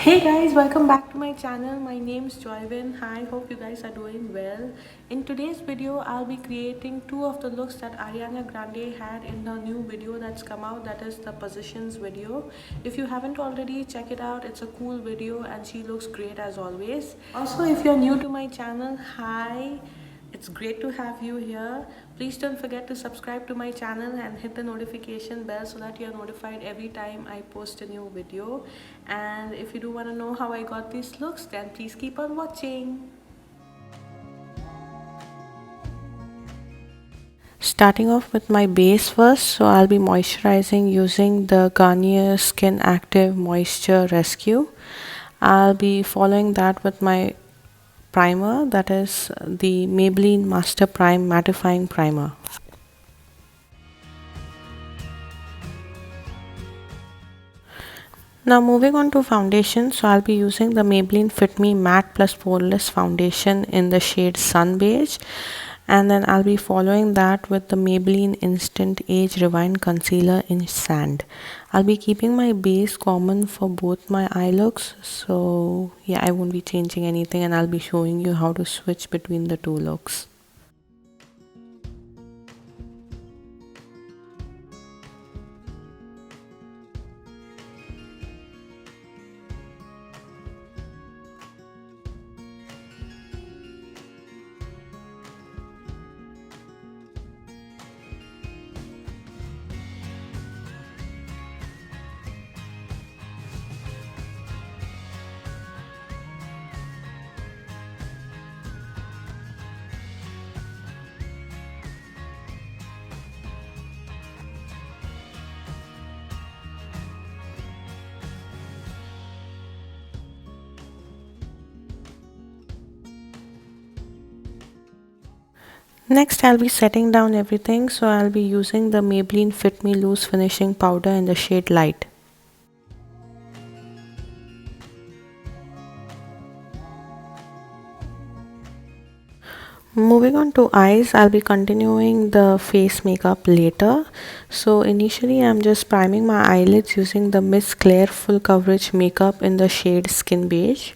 Hey guys, welcome back to my channel. My name is Joyvin. Hi, hope you guys are doing well. In today's video, I'll be creating two of the looks that Ariana Grande had in the new video that's come out, that is the Positions video. If you haven't already, check it out. It's a cool video and she looks great as always. Also, if you're new to my channel, hi. It's great to have you here. Please don't forget to subscribe to my channel and hit the notification bell so that you're notified every time I post a new video. And if you do want to know how I got these looks, then please keep on watching. Starting off with my base first, so I'll be moisturizing using the Garnier Skin Active Moisture Rescue. I'll be following that with my primer, that is the Maybelline Master Prime Mattifying Primer. Now moving on to foundation, so I'll be using the Maybelline Fit Me Matte Plus Poreless Foundation in the shade Sunbeige, and then I'll be following that with the Maybelline Instant Age Rewind Concealer in Sand. I'll be keeping my base common for both my eye looks, so yeah, I won't be changing anything and I'll be showing you how to switch between the two looks. Next, I'll be setting down everything, so I'll be using the Maybelline Fit Me Loose Finishing Powder in the shade Light. Moving on to eyes, I'll be continuing the face makeup later. So initially, I'm just priming my eyelids using the Miss Claire Full Coverage Makeup in the shade Skin Beige.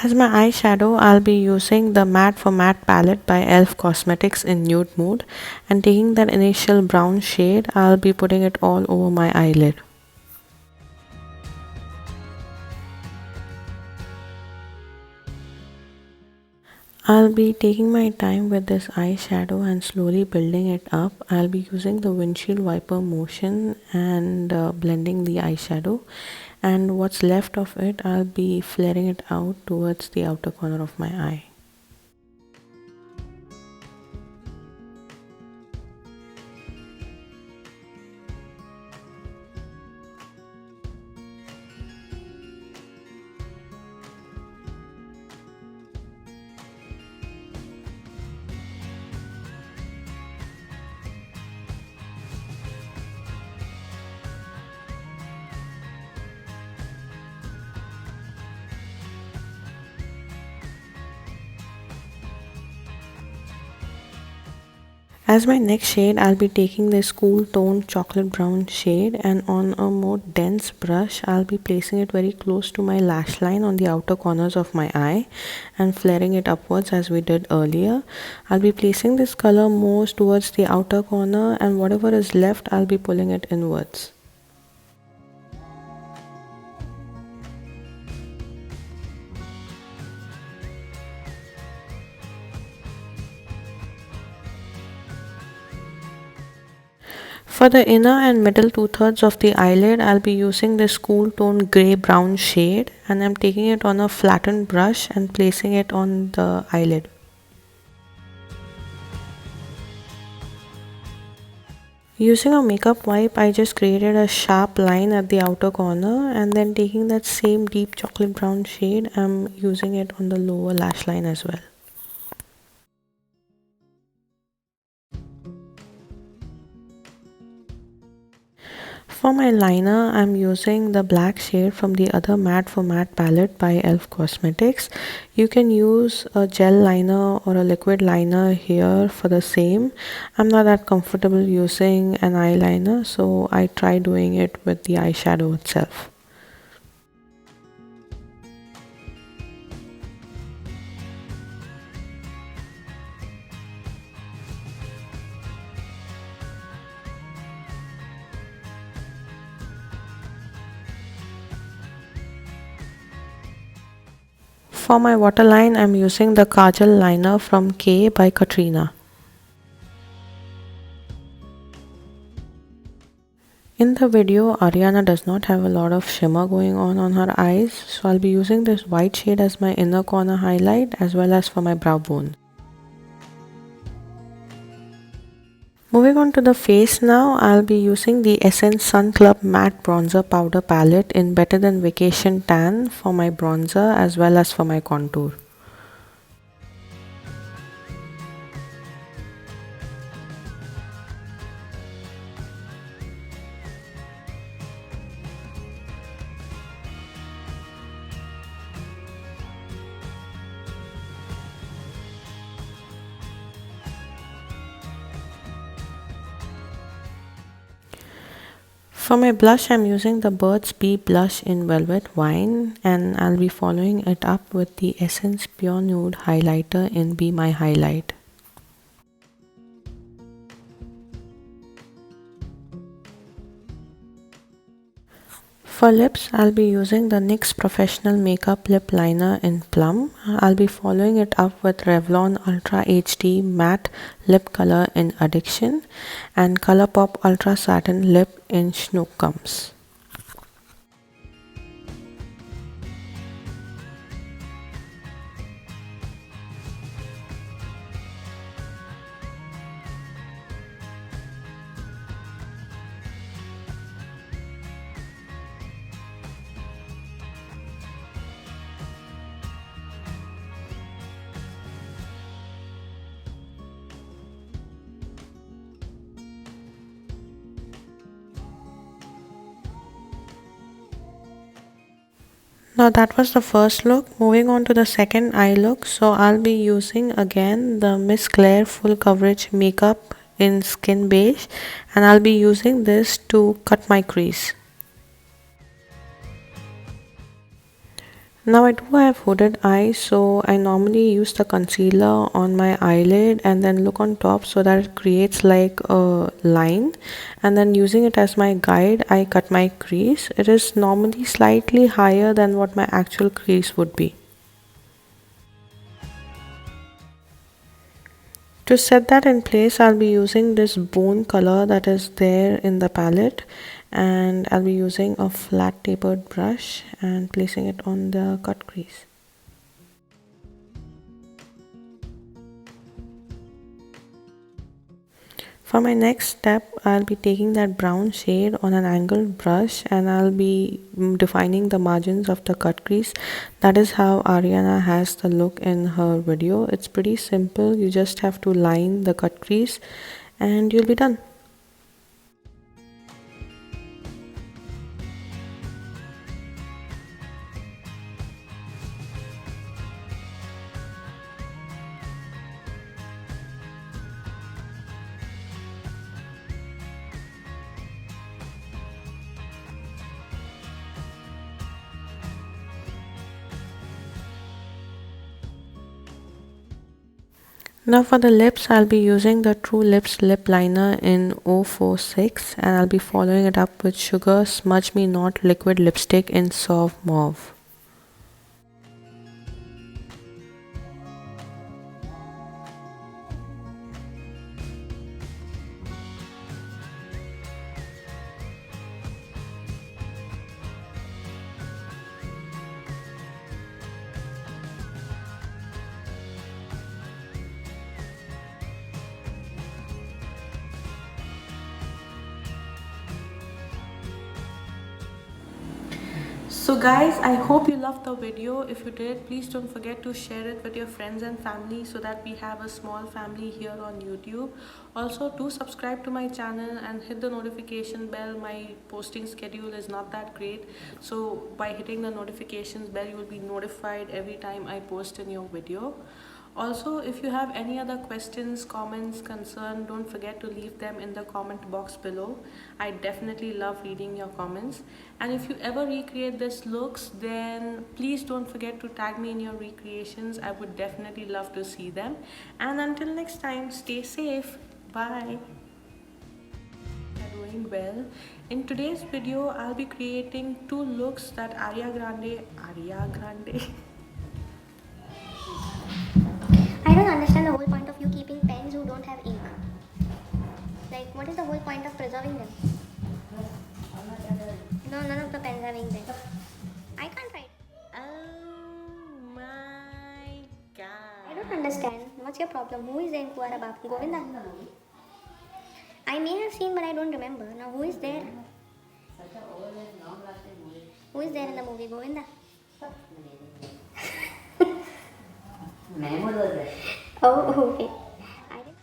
As my eyeshadow, I'll be using the Matte for Matte palette by e.l.f. Cosmetics in Nude Mood, and taking that initial brown shade, I'll be putting it all over my eyelid. I'll be taking my time with this eyeshadow and slowly building it up. I'll be using the windshield wiper motion and blending the eyeshadow, and what's left of it, I'll be flaring it out towards the outer corner of my eye. As my next shade, I'll be taking this cool toned chocolate brown shade, and on a more dense brush, I'll be placing it very close to my lash line on the outer corners of my eye and flaring it upwards as we did earlier. I'll be placing this color more towards the outer corner, and whatever is left, I'll be pulling it inwards. For the inner and middle 2/3 of the eyelid, I'll be using this cool tone grey brown shade, and I'm taking it on a flattened brush and placing it on the eyelid. Using a makeup wipe, I just created a sharp line at the outer corner, and then taking that same deep chocolate brown shade, I'm using it on the lower lash line as well. For my liner, I'm using the black shade from the other Matte for Matte palette by e.l.f. Cosmetics. You can use a gel liner or a liquid liner here for the same. I'm not that comfortable using an eyeliner, so I try doing it with the eyeshadow itself. For my waterline, I'm using the Kajal liner from K by Katrina. In the video, Ariana does not have a lot of shimmer going on her eyes, so I'll be using this white shade as my inner corner highlight as well as for my brow bone. Moving on to the face now, I'll be using the Essence Sun Club Matte Bronzer Powder Palette in Better Than Vacation Tan for my bronzer as well as for my contour. For my blush, I'm using the Burt's Bee Blush in Velvet Wine, and I'll be following it up with the Essence Pure Nude Highlighter in Be My Highlight. For lips, I'll be using the NYX Professional Makeup Lip Liner in Plum. I'll be following it up with Revlon Ultra HD Matte Lip Color in Addiction and Colourpop Ultra Satin Lip in Snookums. Now that was the first look. Moving on to the second eye look. So I'll be using again the Miss Claire Full Coverage Makeup in Skin Beige, and I'll be using this to cut my crease. Now I do have hooded eyes, so I normally use the concealer on my eyelid and then look on top so that it creates like a line, and then using it as my guide I cut my crease. It is normally slightly higher than what my actual crease would be. To set that in place, I'll be using this bone color that is there in the palette, and I'll be using a flat tapered brush and placing it on the cut crease. For my next step, I'll be taking that brown shade on an angled brush and I'll be defining the margins of the cut crease. That is how Ariana has the look in her video. It's pretty simple. You just have to line the cut crease and you'll be done. Now for the lips, I'll be using the True Lips lip liner in 046 and I'll be following it up with Sugar Smudge Me Not liquid lipstick in Sauve Mauve. So guys, I hope you loved the video. If you did, please don't forget to share it with your friends and family so that we have a small family here on YouTube. Also, do subscribe to my channel and hit the notification bell. My posting schedule is not that great, so by hitting the notifications bell, you will be notified every time I post a new video. Also, if you have any other questions, comments, concern, don't forget to leave them in the comment box below. I definitely love reading your comments. And if you ever recreate these looks, then please don't forget to tag me in your recreations. I would definitely love to see them. And until next time, stay safe. Bye. You're doing well. In today's video, I'll be creating two looks that Ariana Grande point of preserving them? No, none of the pens are being there. I can't write. Oh my god. I don't understand. What's your problem? Who is there in Kuara Bapu? Govinda? I may have seen, but I don't remember. Now, who is there? Who is there in the movie? Govinda? Oh, okay. I didn't.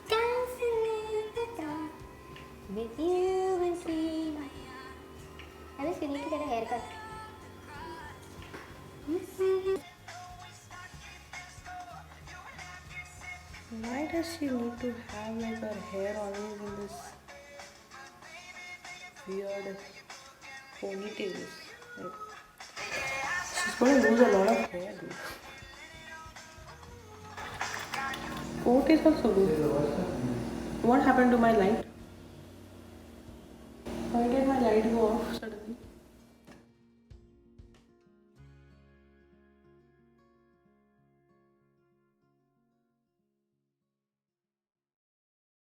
Dancing in the dark with you between my arms. Alice, you need to get a haircut. Why does she need to have like her hair always in this weird ponytails? Like, she's going to lose a lot of hair, dude. Coat is also good. What happened to my light?